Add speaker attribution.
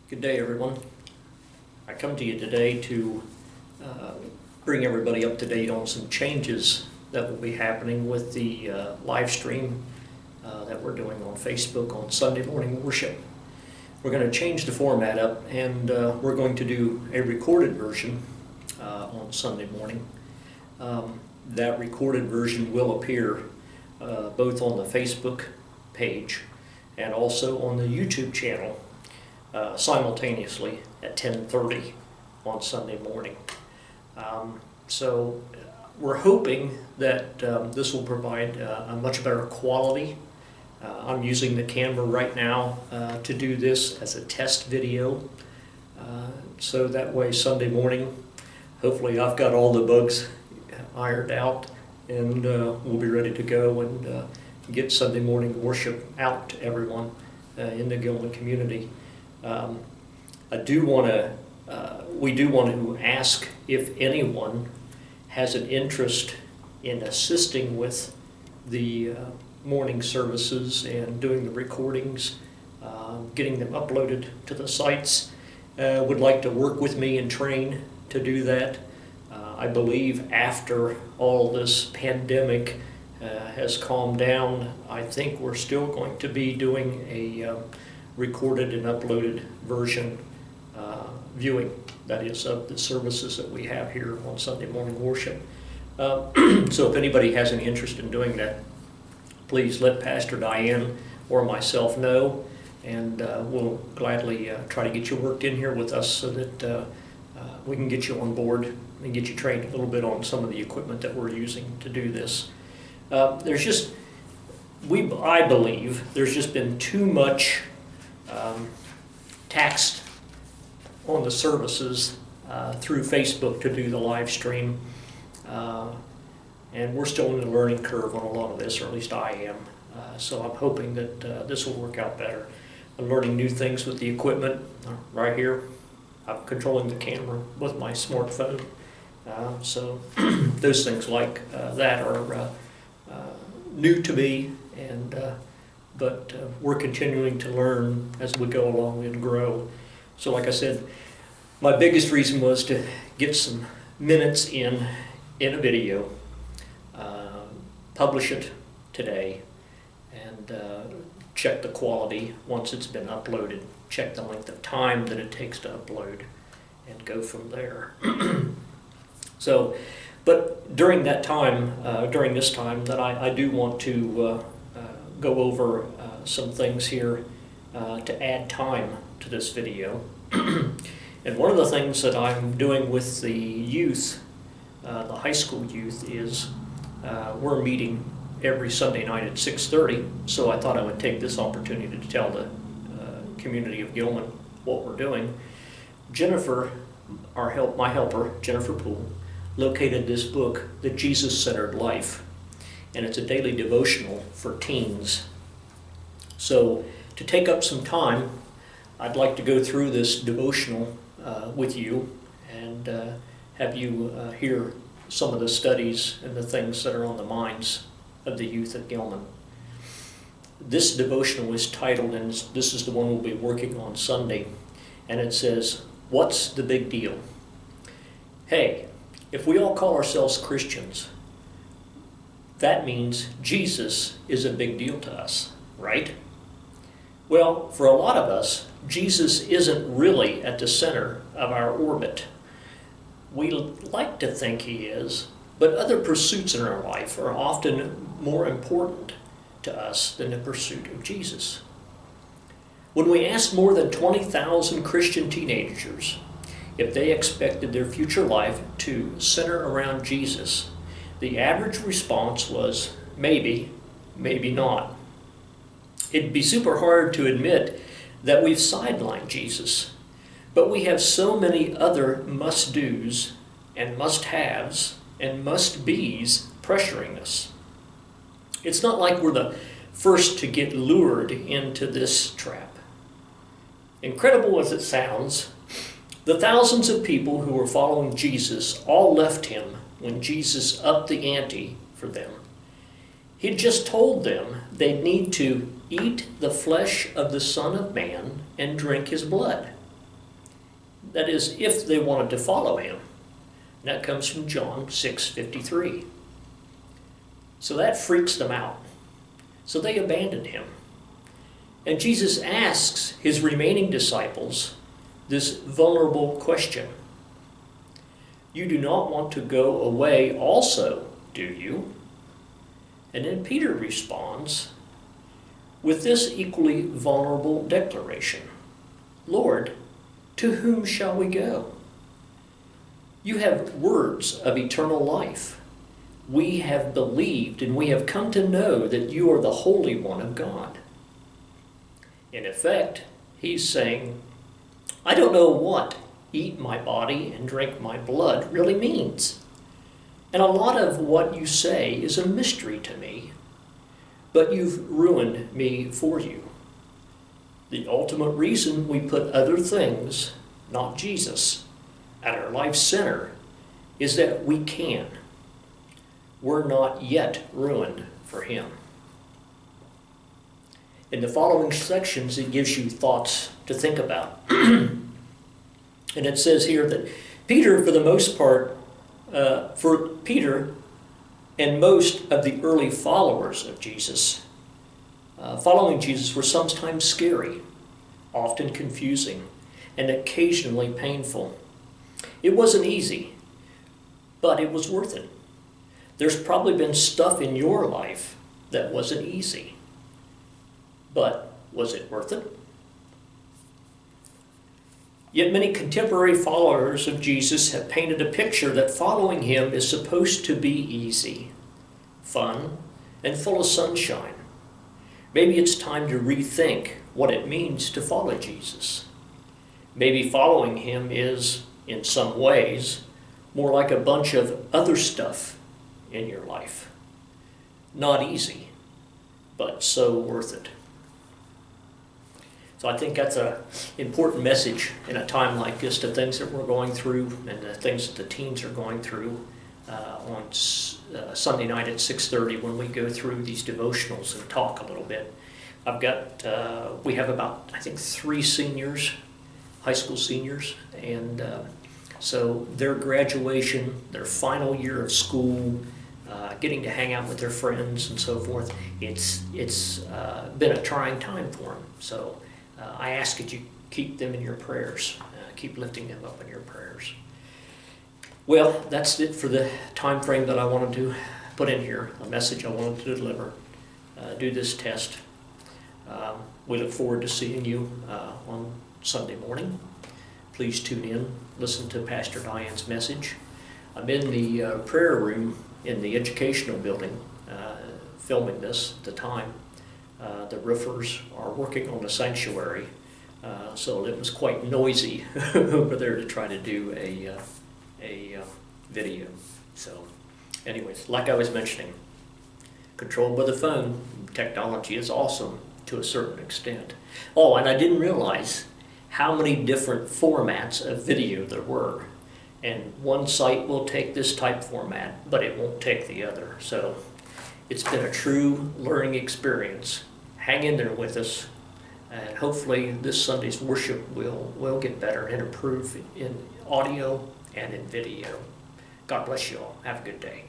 Speaker 1: Good day, everyone. I come to you today to bring everybody up to date on some changes that will be happening with the live stream that we're doing on Facebook on Sunday morning worship. We're going to change the format up, and we're going to do a recorded version on Sunday morning. That recorded version will appear both on the Facebook page and also on the YouTube channel simultaneously at 10:30 on Sunday morning. So we're hoping that this will provide a much better quality. I'm using the camera right now to do this as a test video, so that way Sunday morning, hopefully I've got all the bugs ironed out, and we'll be ready to go and get Sunday morning worship out to everyone in the Gilman community. We do want to ask if anyone has an interest in assisting with the morning services and doing the recordings, getting them uploaded to the sites, would like to work with me and train to do that. I believe after all this pandemic has calmed down, I think we're still going to be doing a recorded and uploaded version viewing, that is, of the services that we have here on Sunday morning worship. So if anybody has any interest in doing that, please let Pastor Diane or myself know, and we'll gladly try to get you worked in here with us so that we can get you on board and get you trained a little bit on some of the equipment that we're using to do this. I believe there's just been too much taxed on the services through Facebook to do the live stream, and we're still in the learning curve on a lot of this, or at least I am. So I'm hoping that this will work out better. I'm learning new things with the equipment right here. I'm controlling the camera with my smartphone, so those things like that are new to me, and but we're continuing to learn as we go along and grow. So like I said, my biggest reason was to get some minutes in a video, publish it today, and check the quality once it's been uploaded, check the length of time that it takes to upload, and go from there. So, but during that time, during this time, that I do want to go over some things here to add time to this video. And one of the things that I'm doing with the youth, the high school youth, is we're meeting every Sunday night at 6:30, so I thought I would take this opportunity to tell the community of Gilman what we're doing. Jennifer, my helper, Jennifer Poole, located this book, The Jesus-Centered Life, and it's a daily devotional for teens. So to take up some time, I'd like to go through this devotional with you and have you hear some of the studies and the things that are on the minds of the youth at Gilman. This devotional is titled, and this is the one we'll be working on Sunday, and it says, "What's the big deal?" Hey, if we all call ourselves Christians, that means Jesus is a big deal to us, right? Well, for a lot of us, Jesus isn't really at the center of our orbit. We like to think he is, but other pursuits in our life are often more important to us than the pursuit of Jesus. When we asked more than 20,000 Christian teenagers if they expected their future life to center around Jesus, the average response was maybe, maybe not. It'd be super hard to admit that we've sidelined Jesus, but we have so many other must-dos and must-haves and must-bes pressuring us. It's not like we're the first to get lured into this trap. Incredible as it sounds, the thousands of people who were following Jesus all left him when Jesus upped the ante for them. He'd just told them they'd need to eat the flesh of the Son of Man and drink his blood. That is, if they wanted to follow him. And that comes from John 6:53. So that freaks them out. So they abandoned him. And Jesus asks his remaining disciples this vulnerable question. You do not want to go away also, do you? And then Peter responds with this equally vulnerable declaration. Lord, to whom shall we go? You have words of eternal life. We have believed and we have come to know that you are the Holy One of God. In effect, he's saying, I don't know what eat my body and drink my blood really means. And a lot of what you say is a mystery to me, but you've ruined me for you. The ultimate reason we put other things, not Jesus, at our life's center is that we can. We're not yet ruined for him. In the following sections, it gives you thoughts to think about. And it says here that Peter, for the most part, for Peter and most of the early followers of Jesus, following Jesus were sometimes scary, often confusing, and occasionally painful. It wasn't easy, but it was worth it. There's probably been stuff in your life that wasn't easy, but was it worth it? Yet many contemporary followers of Jesus have painted a picture that following him is supposed to be easy, fun, and full of sunshine. Maybe it's time to rethink what it means to follow Jesus. Maybe following him is, in some ways, more like a bunch of other stuff in your life. Not easy, but so worth it. So I think that's an important message in a time like this, the things that we're going through and the things that the teens are going through on Sunday night at 6:30 when we go through these devotionals and talk a little bit. We have about, I think, 3 seniors, high school seniors, and so their graduation, their final year of school, getting to hang out with their friends and so forth, it's been a trying time for them. So I ask that you keep them in your prayers. Keep lifting them up in your prayers. Well, that's it for the time frame that I wanted to put in here, a message I wanted to deliver. Do this test. We look forward to seeing you on Sunday morning. Please tune in, listen to Pastor Diane's message. I'm in the prayer room in the educational building filming this at the time. The roofers are working on a sanctuary, so it was quite noisy over there to try to do a video. So anyways, like I was mentioning, controlled by the phone, technology is awesome to a certain extent. Oh, and I didn't realize how many different formats of video there were. And one site will take this type format, but it won't take the other. So it's been a true learning experience. Hang in there with us, and hopefully this Sunday's worship will get better and improve in audio and in video. God bless you all. Have a good day.